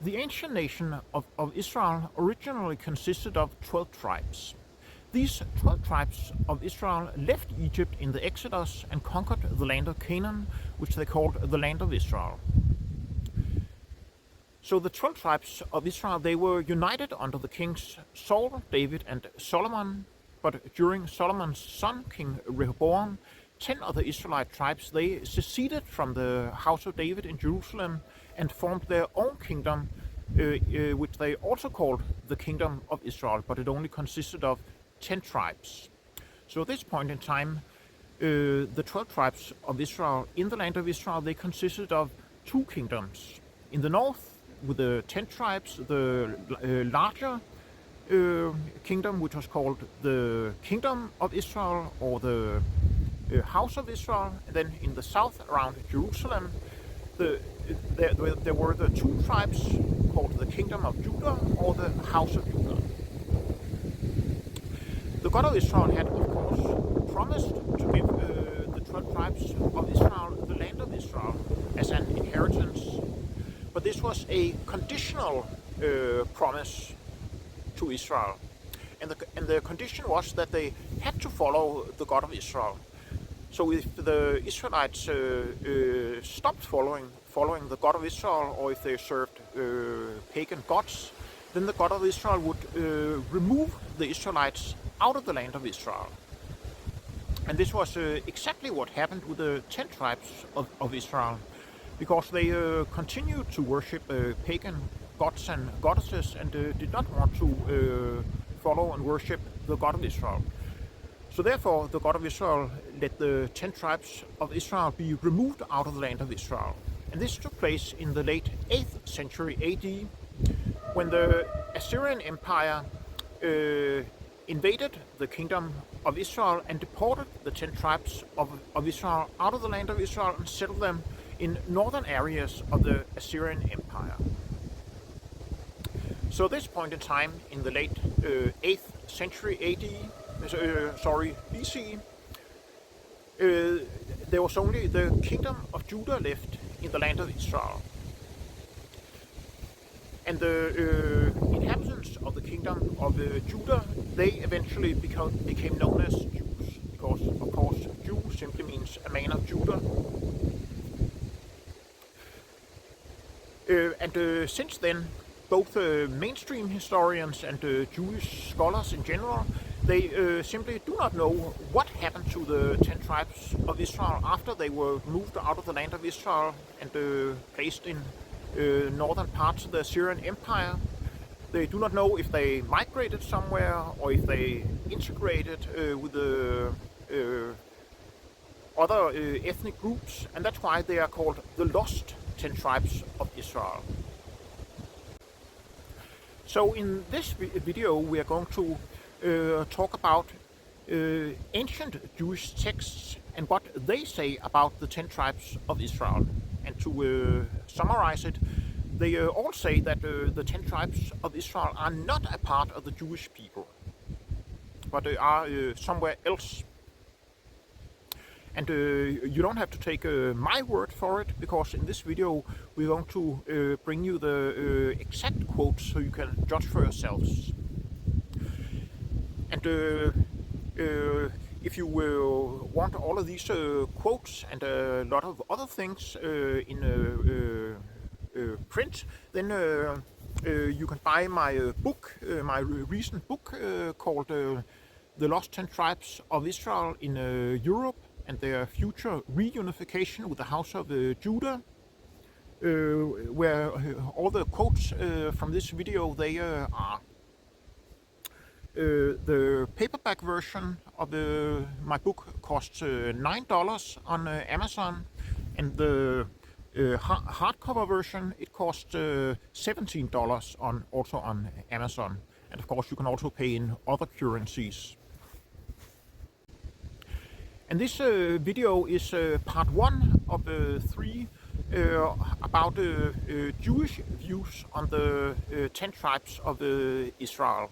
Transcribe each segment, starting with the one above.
The ancient nation of Israel originally consisted of 12 tribes. These 12 tribes of Israel left Egypt in the Exodus and conquered the land of Canaan, which they called the land of Israel. So the 12 tribes of Israel, they were united under the kings Saul, David and Solomon, but during Solomon's son, King Rehoboam, 10 of the Israelite tribes, they seceded from the house of David in Jerusalem and formed their own kingdom, which they also called the Kingdom of Israel, but it only consisted of 10 tribes. So at this point in time, the 12 tribes of Israel in the land of Israel, they consisted of two kingdoms. In the north, with the 10 tribes, the larger kingdom, which was called the Kingdom of Israel, or the House of Israel. And then in the south, around Jerusalem, there were the two tribes called the Kingdom of Judah, or the House of Judah. The God of Israel had, of course, promised to give the 12 tribes of Israel the land of Israel as an inheritance. But this was a conditional promise to Israel. And the condition was that they had to follow the God of Israel. So if the Israelites stopped following the God of Israel, or if they served pagan gods, then the God of Israel would remove the Israelites out of the land of Israel. And this was exactly what happened with the 10 tribes of Israel, because they continued to worship pagan gods and goddesses and did not want to follow and worship the God of Israel. So therefore the God of Israel let the 10 tribes of Israel be removed out of the land of Israel. And this took place in the late 8th century AD, when the Assyrian Empire invaded the kingdom of Israel and deported the 10 tribes of Israel out of the land of Israel and settled them in northern areas of the Assyrian Empire. So at this point in time, in the late 8th century BC, there was only the kingdom of Judah left in the land of Israel. And the inhabitants of the kingdom of Judah, they eventually became known as Jews, because, of course, Jew simply means a man of Judah. And since then, both mainstream historians and Jewish scholars in general, they simply do not know what happened to the 10 tribes of Israel after they were moved out of the land of Israel and placed in northern parts of the Assyrian Empire. They do not know if they migrated somewhere or if they integrated with the other ethnic groups, and that's why they are called the lost 10 tribes of Israel. So in this video we are going to talk about ancient Jewish texts and what they say about the 10 tribes of Israel. And to summarize it, they all say that the 10 tribes of Israel are not a part of the Jewish people, but they are somewhere else. And you don't have to take my word for it, because in this video we're going to bring you the exact quotes so you can judge for yourselves. And if you want all of these quotes and a lot of other things in print, then you can buy my book, my recent book called The Lost 10 Tribes of Israel in Europe and Their Future Reunification with the House of Judah, where all the quotes from this video, they are. The paperback version of my book costs $9 on Amazon, and the hardcover version, it costs $17 also on Amazon. And of course you can also pay in other currencies. And this video is part 1 of 3 about Jewish views on the 10 tribes of Israel.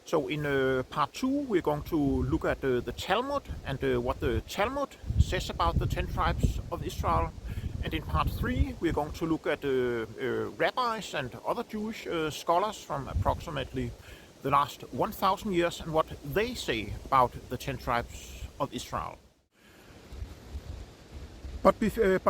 So in part 2 we're going to look at the Talmud and what the Talmud says about the 10 tribes of Israel. And in part 3, we're going to look at rabbis and other Jewish scholars from approximately the last 1,000 years and what they say about the 10 tribes of Israel. But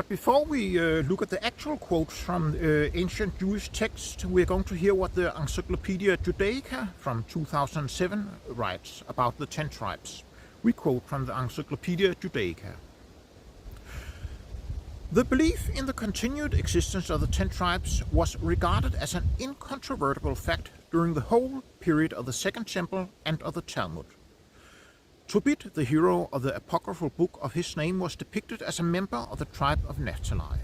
before we look at the actual quotes from ancient Jewish texts, we're going to hear what the Encyclopedia Judaica from 2007 writes about the 10 tribes. We quote from the Encyclopedia Judaica. The belief in the continued existence of the 10 tribes was regarded as an incontrovertible fact during the whole period of the Second Temple and of the Talmud. Tobit, the hero of the apocryphal book of his name, was depicted as a member of the tribe of Naphtali.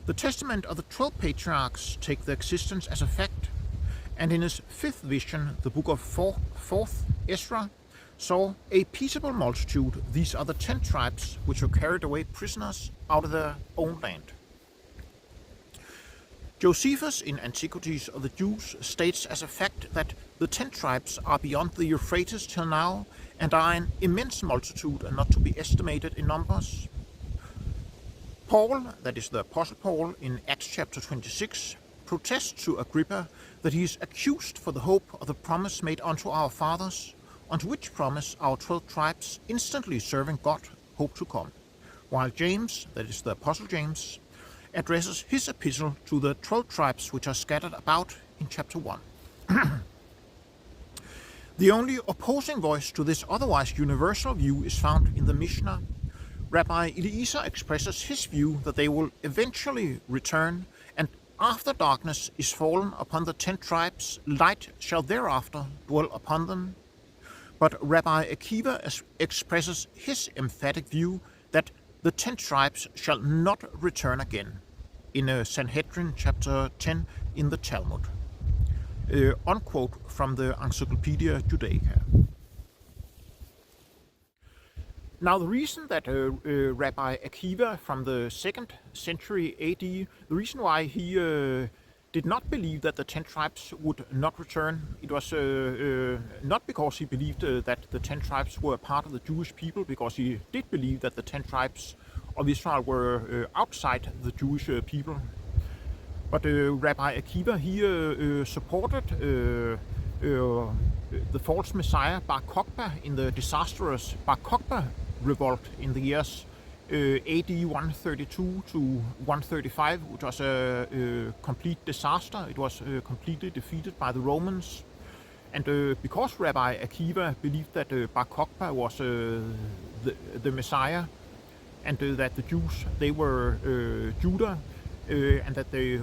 The testament of the 12 patriarchs take their existence as a fact, and in his fifth vision, the book of 4th Ezra, saw a peaceable multitude. These are the 10 tribes which were carried away prisoners out of their own land. Josephus in Antiquities of the Jews states as a fact that the 10 tribes are beyond the Euphrates till now and are an immense multitude and not to be estimated in numbers. Paul, that is the Apostle Paul, in Acts chapter 26, protests to Agrippa that he is accused for the hope of the promise made unto our fathers, unto which promise our 12 tribes, instantly serving God, hope to come. While James, that is the Apostle James, addresses his epistle to the 12 tribes which are scattered about in chapter 1. The only opposing voice to this otherwise universal view is found in the Mishnah. Rabbi Eliezer expresses his view that they will eventually return, and after darkness is fallen upon the 10 tribes, light shall thereafter dwell upon them. But Rabbi Akiva expresses his emphatic view that the 10 tribes shall not return again, in Sanhedrin chapter 10 in the Talmud. Unquote from the Encyclopedia Judaica. Now, the reason that Rabbi Akiva from the 2nd century AD, the reason why he did not believe that the 10 tribes would not return, it was not because he believed that the 10 tribes were part of the Jewish people, because he did believe that the 10 tribes of Israel were outside the Jewish people. But Rabbi Akiva, he supported the false messiah Bar Kokhba in the disastrous Bar Kokhba revolt in the years AD 132 to 135, which was a complete disaster. It was completely defeated by the Romans. And because Rabbi Akiva believed that Bar Kokhba was the Messiah, and that the Jews, they were Judah, and that they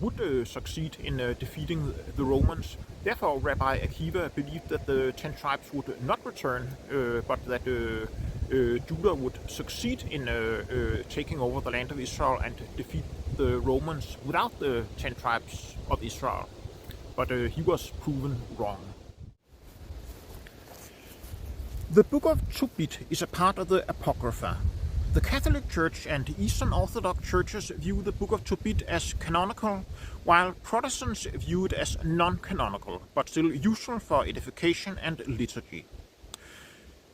would succeed in defeating the Romans. Therefore, Rabbi Akiva believed that the 10 tribes would not return, but that Judah would succeed in taking over the land of Israel and defeat the Romans without the 10 tribes of Israel. But he was proven wrong. The Book of Tobit is a part of the Apocrypha. The Catholic Church and Eastern Orthodox churches view the Book of Tobit as canonical, while Protestants view it as non-canonical, but still useful for edification and liturgy.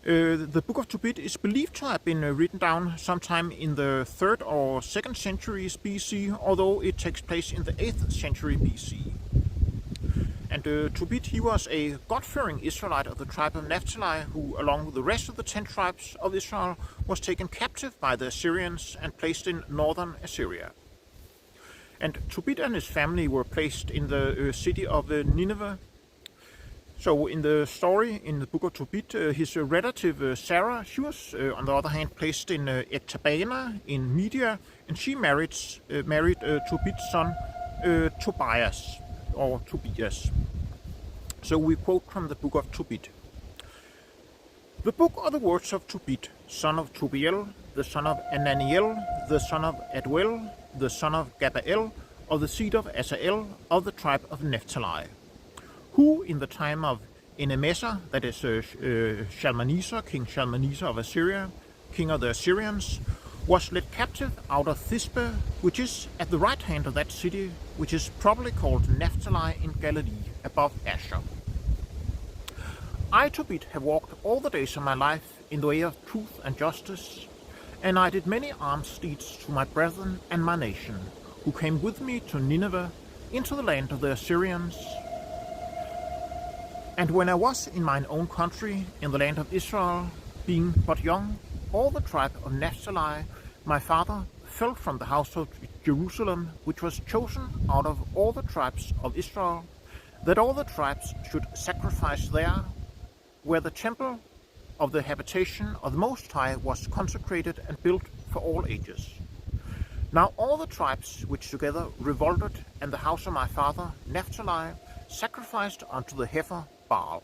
The Book of Tobit is believed to have been written down sometime in the 3rd or 2nd centuries BC, although it takes place in the 8th century BC. And Tobit, he was a God-fearing Israelite of the tribe of Naphtali, who, along with the rest of the 10 tribes of Israel, was taken captive by the Assyrians and placed in northern Assyria. And Tobit and his family were placed in the city of Nineveh. So in the story in the Book of Tobit, his relative Sarah, she was on the other hand placed in Ecbatana in Media, and she married Tobit's son Tobias. Or Tobias. So we quote from the Book of Tobit. The book are the words of Tobit, son of Tobiel, the son of Ananiel, the son of Adwel, the son of Gabael, of the seed of Asael, of the tribe of Naphtali, who in the time of Enemeser, that is Shalmaneser, King Shalmaneser of Assyria, king of the Assyrians, was led captive out of Thisbe, which is at the right hand of that city, which is probably called Naphtali in Galilee, above Asher. I, Tobit, have walked all the days of my life in the way of truth and justice, And I did many alms deeds to my brethren and my nation, who came with me to Nineveh, into the land of the Assyrians. And when I was in mine own country, in the land of Israel, being but young, all the tribe of Naphtali, my father, fell from the house of Jerusalem, which was chosen out of all the tribes of Israel, that all the tribes should sacrifice there, where the temple of the habitation of the Most High was consecrated and built for all ages. Now all the tribes which together revolted, and the house of my father Naphtali sacrificed unto the heifer Baal.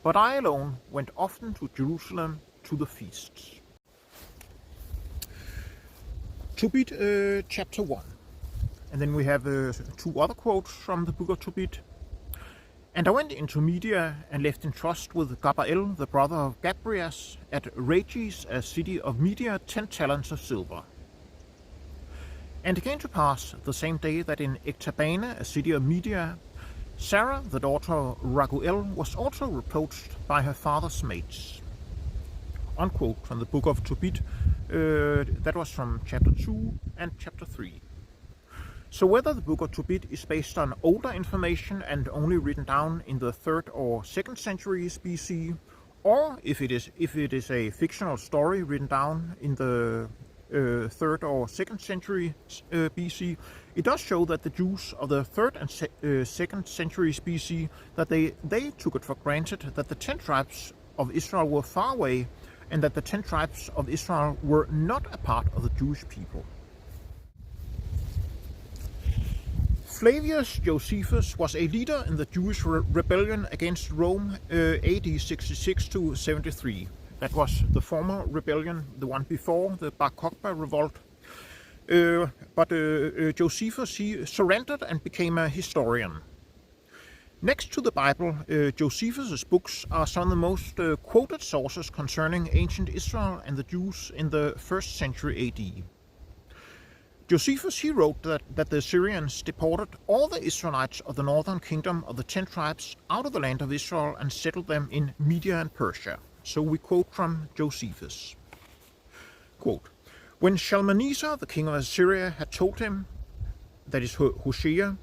But I alone went often to Jerusalem to the feasts. Tobit chapter 1. And then we have two other quotes from the Book of Tobit. And I went into Media and left in trust with Gabael, the brother of Gabrias, at Rages, a city of Media, 10 talents of silver. And it came to pass the same day that in Ectabana, a city of Media, Sarah, the daughter of Raguel, was also reproached by her father's mates. Unquote from the Book of Tobit, that was from chapter 2 and chapter 3. So whether the Book of Tobit is based on older information and only written down in the 3rd or 2nd centuries BC, or if it is a fictional story written down in the 3rd or 2nd century BC, it does show that the Jews of the 3rd and 2nd centuries BC, that they took it for granted that the 10 tribes of Israel were far away, and that the 10 tribes of Israel were not a part of the Jewish people. Flavius Josephus was a leader in the Jewish rebellion against Rome AD 66 to 73. That was the former rebellion, the one before the Bar Kokhba revolt. But Josephus, he surrendered and became a historian. Next to the Bible, Josephus' books are some of the most quoted sources concerning ancient Israel and the Jews in the 1st century AD. Josephus, he wrote that the Assyrians deported all the Israelites of the northern kingdom of the 10 tribes out of the land of Israel and settled them in Media and Persia. So we quote from Josephus. Quote, when Shalmaneser, the king of Assyria, had told him, that is Hoshea,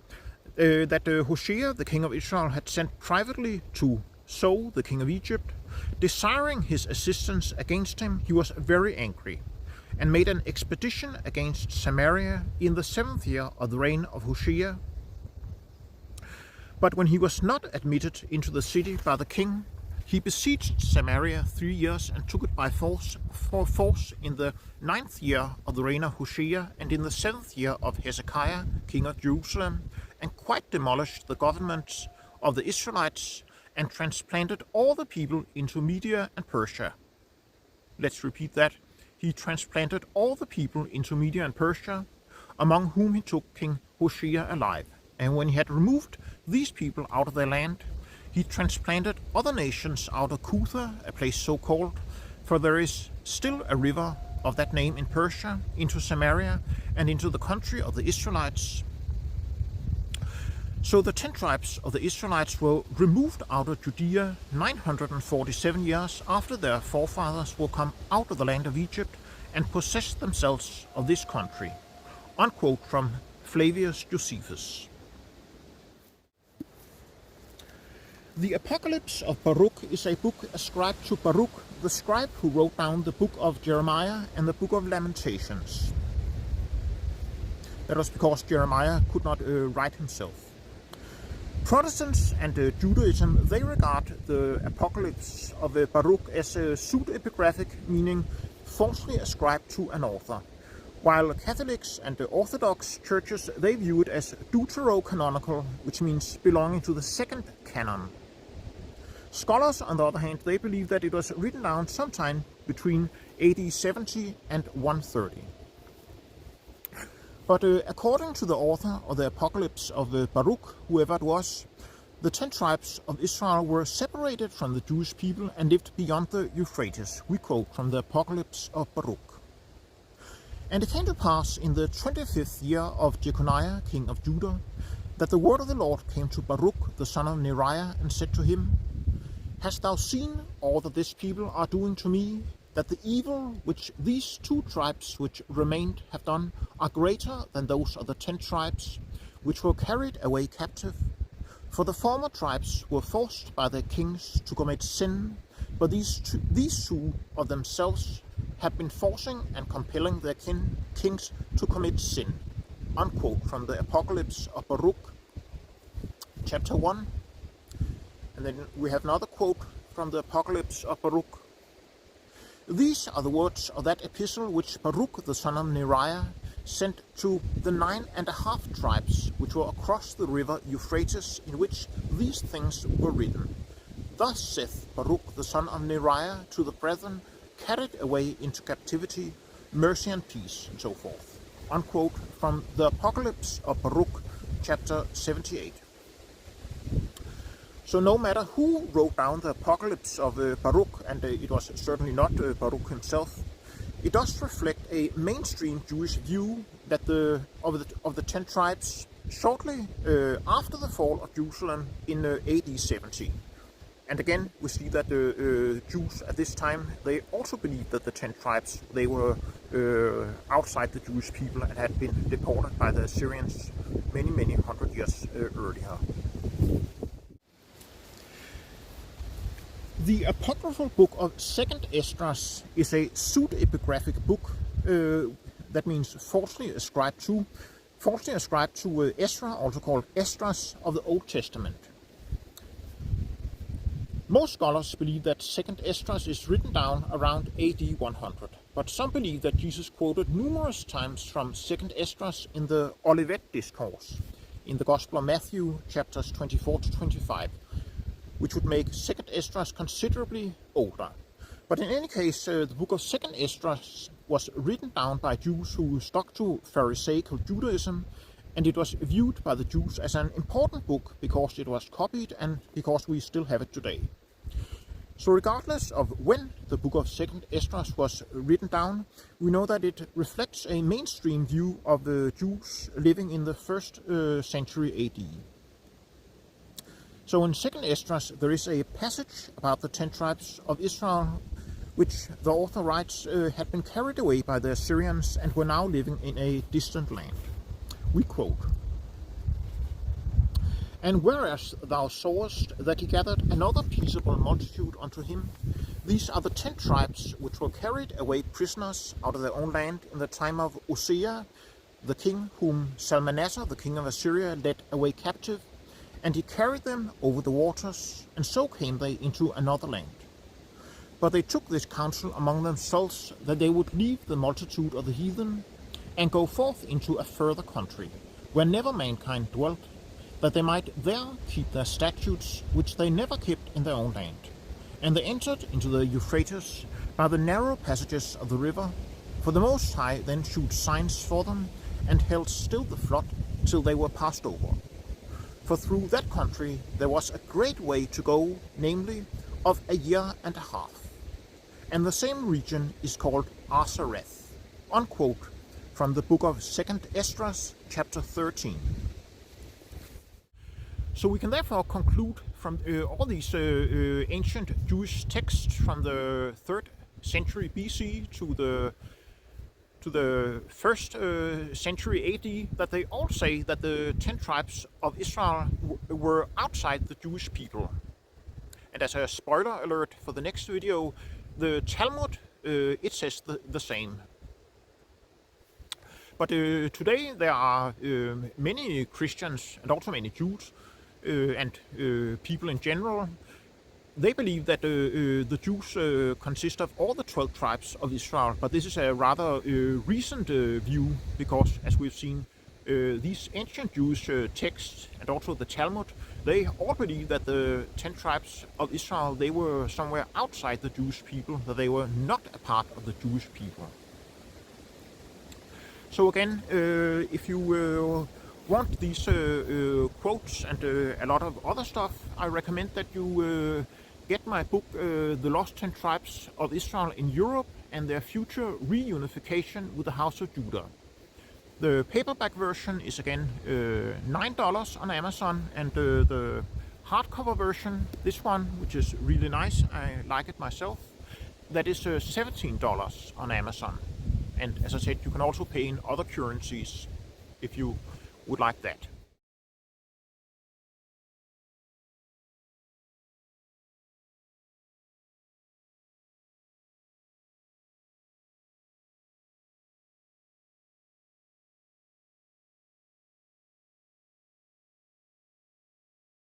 that Hoshea, the king of Israel, had sent privately to So, the king of Egypt, desiring his assistance against him, he was very angry, and made an expedition against Samaria in the 7th year of the reign of Hoshea. But when he was not admitted into the city by the king, he besieged Samaria 3 years and took it by force in the 9th year of the reign of Hoshea and in the 7th year of Hezekiah, king of Jerusalem, and quite demolished the governments of the Israelites and transplanted all the people into Media and Persia. Let's repeat that. He transplanted all the people into Media and Persia, among whom he took King Hoshea alive. And when he had removed these people out of their land, he transplanted other nations out of Cutha, a place so called, for there is still a river of that name in Persia, into Samaria, and into the country of the Israelites. So the 10 tribes of the Israelites were removed out of Judea 947 years after their forefathers were come out of the land of Egypt and possessed themselves of this country. Unquote from Flavius Josephus. The Apocalypse of Baruch is a book ascribed to Baruch, the scribe who wrote down the book of Jeremiah and the book of Lamentations. That was because Jeremiah could not write himself. Protestants and Judaism, they regard the Apocalypse of Baruch as pseudepigraphic, meaning falsely ascribed to an author, while Catholics and Orthodox churches, they view it as deuterocanonical, which means belonging to the 2nd canon. Scholars, on the other hand, they believe that it was written down sometime between AD 70 and 130. But according to the author of the Apocalypse of Baruch, whoever it was, the 10 tribes of Israel were separated from the Jewish people and lived beyond the Euphrates. We quote from the Apocalypse of Baruch. And it came to pass in the 25th year of Jeconiah, king of Judah, that the word of the Lord came to Baruch, the son of Neriah, and said to him, Hast thou seen all that this people are doing to me? that the evil which these 2 tribes which remained have done are greater than those of the 10 tribes which were carried away captive. For the former tribes were forced by their kings to commit sin, but these two of themselves have been forcing and compelling their kings to commit sin. Unquote from the Apocalypse of Baruch, chapter 1. And then we have another quote from the Apocalypse of Baruch. These are the words of that epistle which Baruch the son of Neriah sent to the 9.5 tribes which were across the river Euphrates, in which these things were written. Thus saith Baruch the son of Neriah to the brethren carried away into captivity, mercy and peace, and so forth. Unquote from the Apocalypse of Baruch, chapter 78. So no matter who wrote down the Apocalypse of Baruch, and it was certainly not Baruch himself, it does reflect a mainstream Jewish view that of the 10 tribes shortly after the fall of Jerusalem in AD 70. And again, we see that the Jews at this time, they also believed that the 10 tribes, they were outside the Jewish people and had been deported by the Assyrians many hundred years earlier. The apocryphal book of 2nd Esdras is a pseudepigraphic book, that means falsely ascribed to Ezra, also called Esdras of the Old Testament. Most scholars believe that 2nd Esdras is written down around AD 100, but some believe that Jesus quoted numerous times from 2nd Esdras in the Olivet Discourse, in the Gospel of Matthew, chapters 24 to 25, which would make 2nd Esdras considerably older. But in any case, the book of 2nd Esdras was written down by Jews who stuck to Pharisaical Judaism, and it was viewed by the Jews as an important book because it was copied and because we still have it today. So regardless of when the book of 2nd Esdras was written down, we know that it reflects a mainstream view of the Jews living in the 1st century AD. So in 2nd Esdras there is a passage about the 10 tribes of Israel, which the author writes had been carried away by the Assyrians and were now living in a distant land. We quote, "And whereas thou sawest that he gathered another peaceable multitude unto him, these are the 10 tribes which were carried away prisoners out of their own land in the time of Hosea, the king whom Salmanassar, the king of Assyria, led away captive, and he carried them over the waters, and so came they into another land. But they took this counsel among themselves, that they would leave the multitude of the heathen, and go forth into a further country, where never mankind dwelt, that they might there keep their statutes, which they never kept in their own land. And they entered into the Euphrates by the narrow passages of the river, for the Most High then shewed signs for them, and held still the flood till they were passed over. For through that country there was a great way to go, namely, of a year and a half. And the same region is called Arsareth." Unquote from the book of 2nd Esdras, chapter 13. So we can therefore conclude from all these ancient Jewish texts from the 3rd century BC to the 1st century AD that they all say that the 10 tribes of Israel were outside the Jewish people. And as a spoiler alert for the next video, the Talmud, it says the same. But today there are many Christians and also many Jews and people in general. They believe that the Jews consist of all the 12 tribes of Israel, but this is a rather recent view because, as we've seen, these ancient Jewish texts and also the Talmud, they all believe that the 10 tribes of Israel, they were somewhere outside the Jewish people, that they were not a part of the Jewish people. So again, if you want these quotes and a lot of other stuff, I recommend that you get my book, The Lost 10 Tribes of Israel in Europe and Their Future Reunification with the House of Judah. The paperback version is again $9 on Amazon, and the hardcover version, this one, which is really nice, I like it myself, that is $17 on Amazon. And as I said, you can also pay in other currencies if you would like that.